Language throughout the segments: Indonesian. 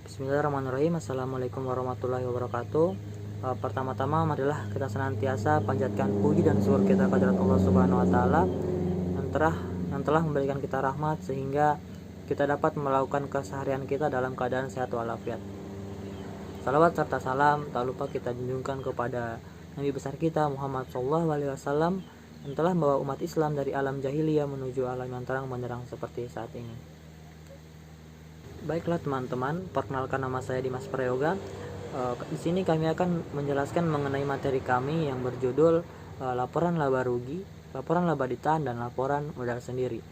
Bismillahirrahmanirrahim. Assalamualaikum warahmatullahi wabarakatuh. Pertama-tama marilah kita senantiasa panjatkan puji dan syukur kita kehadirat Allah Subhanahu wa taala yang telah memberikan kita rahmat sehingga kita dapat melakukan keseharian kita dalam keadaan sehat walafiat. Salawat serta salam tak lupa kita junjungkan kepada Nabi besar kita Muhammad SAW yang telah membawa umat Islam dari alam jahiliyah menuju alam yang terang benderang seperti saat ini. Baiklah teman-teman, perkenalkan nama saya Dimas Prayoga. Di sini kami akan menjelaskan mengenai materi kami yang berjudul laporan laba rugi, laporan laba ditahan, dan laporan modal sendiri.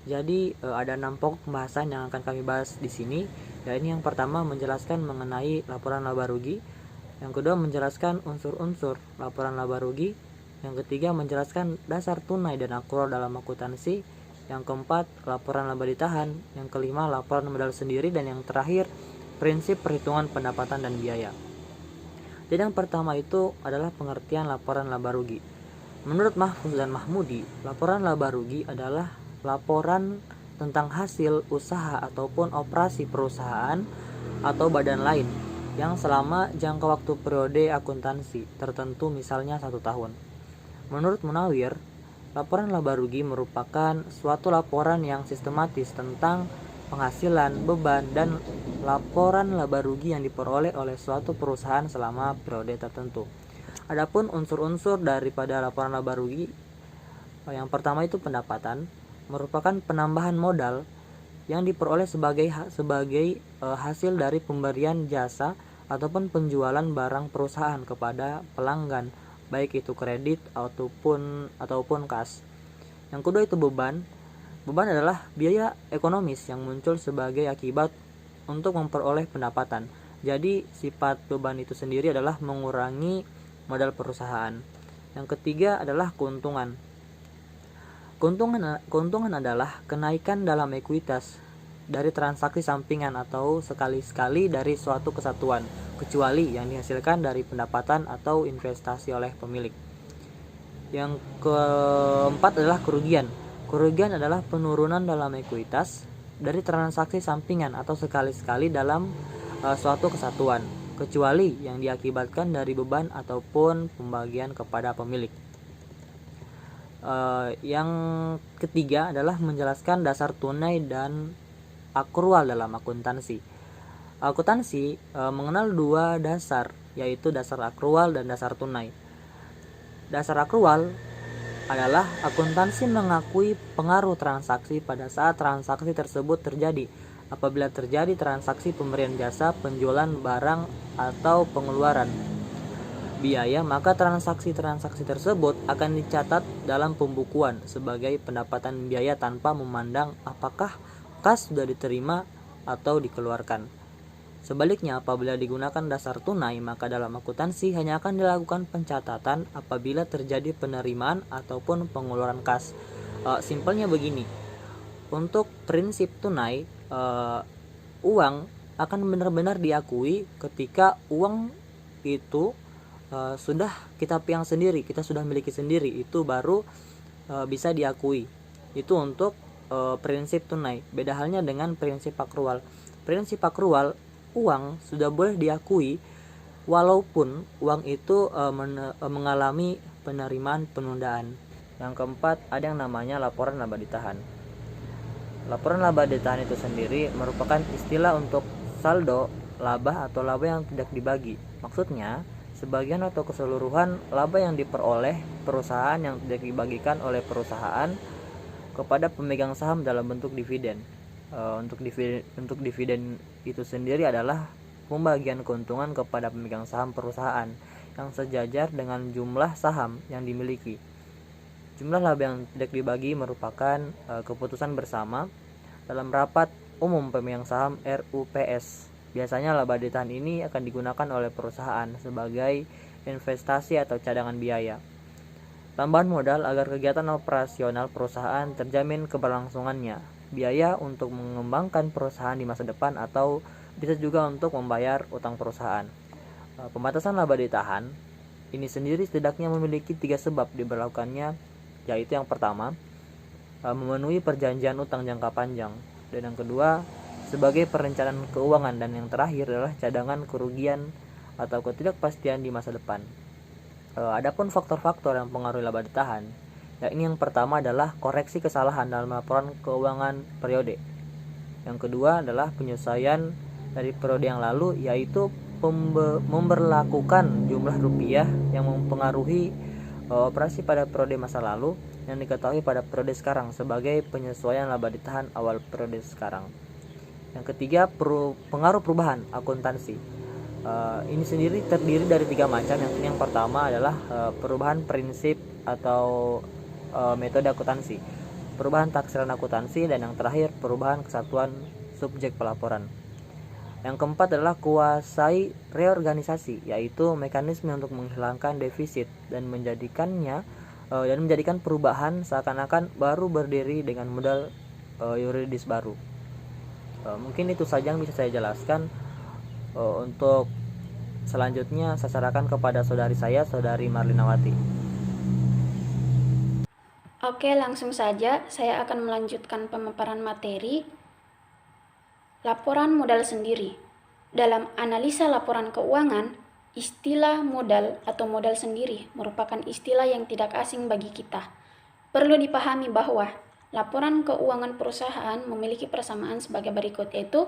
Jadi ada 6 pokok pembahasan yang akan kami bahas di sini. Yaitu yang pertama menjelaskan mengenai laporan laba rugi, yang kedua menjelaskan unsur-unsur laporan laba rugi, yang ketiga menjelaskan dasar tunai dan akrual dalam akuntansi, yang keempat laporan laba ditahan, yang kelima laporan modal sendiri, dan yang terakhir prinsip perhitungan pendapatan dan biaya. Jadi yang pertama itu adalah pengertian laporan laba rugi. Menurut Mahfuz dan Mahmudi, laporan laba rugi adalah laporan tentang hasil usaha ataupun operasi perusahaan atau badan lain yang selama jangka waktu periode akuntansi tertentu, misalnya 1 tahun. Menurut Munawir, laporan laba rugi merupakan suatu laporan yang sistematis tentang penghasilan, beban, dan laporan laba rugi yang diperoleh oleh suatu perusahaan selama periode tertentu. Adapun unsur-unsur daripada laporan laba rugi, yang pertama itu pendapatan, merupakan penambahan modal yang diperoleh sebagai hasil dari pemberian jasa ataupun penjualan barang perusahaan kepada pelanggan, baik itu kredit ataupun kas. Yang kedua itu beban. Beban adalah biaya ekonomis yang muncul sebagai akibat untuk memperoleh pendapatan. Jadi sifat beban itu sendiri adalah mengurangi modal perusahaan. Yang ketiga adalah keuntungan. Keuntungan adalah kenaikan dalam ekuitas dari transaksi sampingan atau sekali-sekali dari suatu kesatuan, kecuali yang dihasilkan dari pendapatan atau investasi oleh pemilik. Yang keempat adalah kerugian. Kerugian adalah penurunan dalam ekuitas dari transaksi sampingan atau sekali-sekali dalam suatu kesatuan, kecuali yang diakibatkan dari beban ataupun pembagian kepada pemilik. Yang ketiga adalah menjelaskan dasar tunai dan akrual dalam akuntansi. Akuntansi mengenal 2 dasar, yaitu dasar akrual dan dasar tunai. Dasar akrual adalah akuntansi mengakui pengaruh transaksi pada saat transaksi tersebut terjadi. Apabila terjadi transaksi pemberian jasa, penjualan barang, atau pengeluaran biaya, maka transaksi-transaksi tersebut akan dicatat dalam pembukuan sebagai pendapatan biaya tanpa memandang apakah kas sudah diterima atau dikeluarkan. Sebaliknya, apabila digunakan dasar tunai, maka dalam akuntansi hanya akan dilakukan pencatatan apabila terjadi penerimaan ataupun pengeluaran kas. Simpelnya begini, untuk prinsip tunai, uang akan benar-benar diakui ketika uang itu sudah kita pegang sendiri, kita sudah miliki sendiri, itu baru bisa diakui. Itu untuk prinsip tunai. Beda halnya dengan prinsip akrual. Prinsip akrual, uang sudah boleh diakui walaupun uang itu mengalami penerimaan penundaan. Yang keempat ada yang namanya laporan laba ditahan. Laporan laba ditahan itu sendiri merupakan istilah untuk saldo laba atau laba yang tidak dibagi. Maksudnya sebagian atau keseluruhan laba yang diperoleh perusahaan yang tidak dibagikan oleh perusahaan kepada pemegang saham dalam bentuk dividen. Untuk dividen itu sendiri adalah pembagian keuntungan kepada pemegang saham perusahaan yang sejajar dengan jumlah saham yang dimiliki. Jumlah laba yang tidak dibagi merupakan keputusan bersama dalam rapat umum pemegang saham RUPS. Biasanya laba ditahan ini akan digunakan oleh perusahaan sebagai investasi atau cadangan biaya, tambahan modal agar kegiatan operasional perusahaan terjamin keberlangsungannya, biaya untuk mengembangkan perusahaan di masa depan, atau bisa juga untuk membayar utang perusahaan. Pembatasan laba ditahan ini sendiri setidaknya memiliki 3 sebab diberlakukannya, yaitu yang pertama, memenuhi perjanjian utang jangka panjang, dan yang kedua sebagai perencanaan keuangan, dan yang terakhir adalah cadangan kerugian atau ketidakpastian di masa depan. Adapun faktor-faktor yang mempengaruhi laba ditahan, yakni yang pertama adalah koreksi kesalahan dalam laporan keuangan periode. Yang kedua adalah penyesuaian dari periode yang lalu, yaitu memberlakukan jumlah rupiah yang mempengaruhi operasi pada periode masa lalu yang diketahui pada periode sekarang sebagai penyesuaian laba ditahan awal periode sekarang. Yang ketiga, pengaruh perubahan akuntansi. Ini sendiri terdiri dari 3 macam. Yang pertama adalah perubahan prinsip atau metode akuntansi, perubahan taksiran akuntansi, dan yang terakhir perubahan kesatuan subjek pelaporan. Yang keempat adalah kuasai reorganisasi, yaitu mekanisme untuk menghilangkan defisit dan menjadikan perubahan seakan-akan baru berdiri dengan modal yuridis baru. Mungkin itu saja yang bisa saya jelaskan. Untuk selanjutnya saya serahkan kepada saudari Marlinawati. Oke, langsung saja saya akan melanjutkan pemaparan materi laporan modal sendiri. Dalam analisa laporan keuangan, istilah modal atau modal sendiri merupakan istilah yang tidak asing bagi kita. Perlu dipahami bahwa laporan keuangan perusahaan memiliki persamaan sebagai berikut, yaitu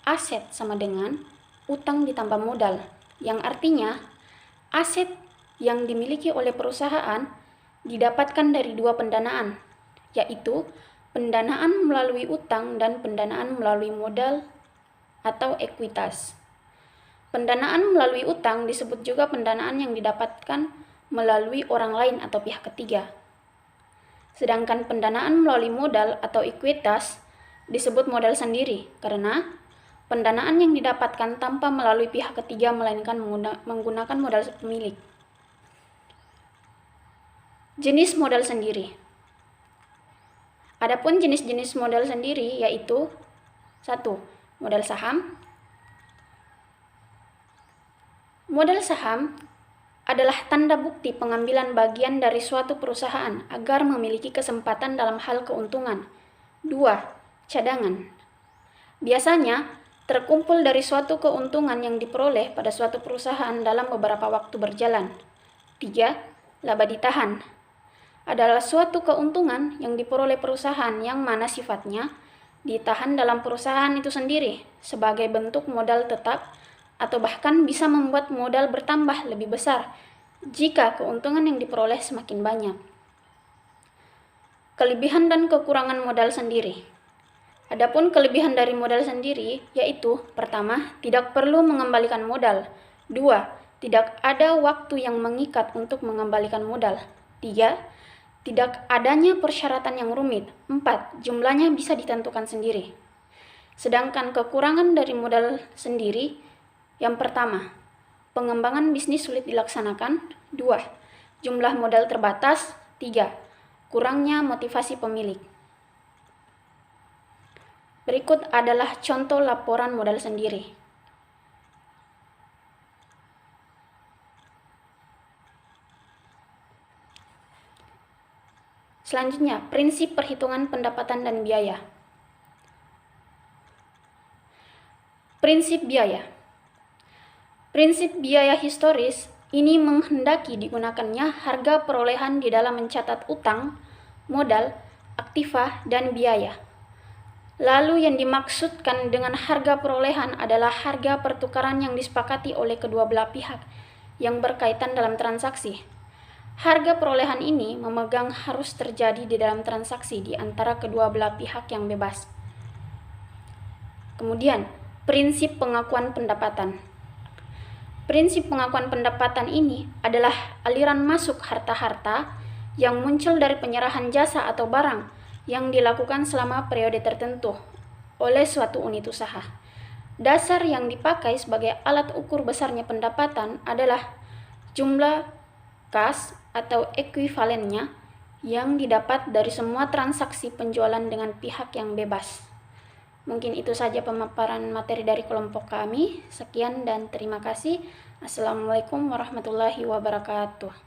aset sama dengan utang ditambah modal, yang artinya aset yang dimiliki oleh perusahaan didapatkan dari 2 pendanaan, yaitu pendanaan melalui utang dan pendanaan melalui modal atau ekuitas. Pendanaan melalui utang disebut juga pendanaan yang didapatkan melalui orang lain atau pihak ketiga. Sedangkan pendanaan melalui modal atau ekuitas disebut modal sendiri karena pendanaan yang didapatkan tanpa melalui pihak ketiga melainkan menggunakan modal pemilik. Jenis modal sendiri. Adapun jenis-jenis modal sendiri yaitu 1. Modal saham. Modal saham adalah tanda bukti pengambilan bagian dari suatu perusahaan agar memiliki kesempatan dalam hal keuntungan. 2. Cadangan. Biasanya terkumpul dari suatu keuntungan yang diperoleh pada suatu perusahaan dalam beberapa waktu berjalan. 3. Laba ditahan. Adalah suatu keuntungan yang diperoleh perusahaan yang mana sifatnya ditahan dalam perusahaan itu sendiri sebagai bentuk modal tetap atau bahkan bisa membuat modal bertambah lebih besar jika keuntungan yang diperoleh semakin banyak. Kelebihan dan kekurangan modal sendiri. Adapun kelebihan dari modal sendiri yaitu pertama, tidak perlu mengembalikan modal. 2. Tidak ada waktu yang mengikat untuk mengembalikan modal. 3. Tidak adanya persyaratan yang rumit. 4. Jumlahnya bisa ditentukan sendiri. Sedangkan kekurangan dari modal sendiri, yang pertama, pengembangan bisnis sulit dilaksanakan. 2. Jumlah modal terbatas. 3. Kurangnya motivasi pemilik. Berikut adalah contoh laporan modal sendiri. Selanjutnya, prinsip perhitungan pendapatan dan biaya. Prinsip biaya. Prinsip biaya historis ini menghendaki digunakannya harga perolehan di dalam mencatat utang, modal, aktiva, dan biaya. Lalu yang dimaksudkan dengan harga perolehan adalah harga pertukaran yang disepakati oleh kedua belah pihak yang berkaitan dalam transaksi. Harga perolehan ini memegang harus terjadi di dalam transaksi di antara kedua belah pihak yang bebas. Kemudian, prinsip pengakuan pendapatan. Prinsip pengakuan pendapatan ini adalah aliran masuk harta-harta yang muncul dari penyerahan jasa atau barang yang dilakukan selama periode tertentu oleh suatu unit usaha. Dasar yang dipakai sebagai alat ukur besarnya pendapatan adalah jumlah kas atau ekuivalennya yang didapat dari semua transaksi penjualan dengan pihak yang bebas. Mungkin itu saja pemaparan materi dari kelompok kami. Sekian dan terima kasih. Assalamualaikum warahmatullahi wabarakatuh.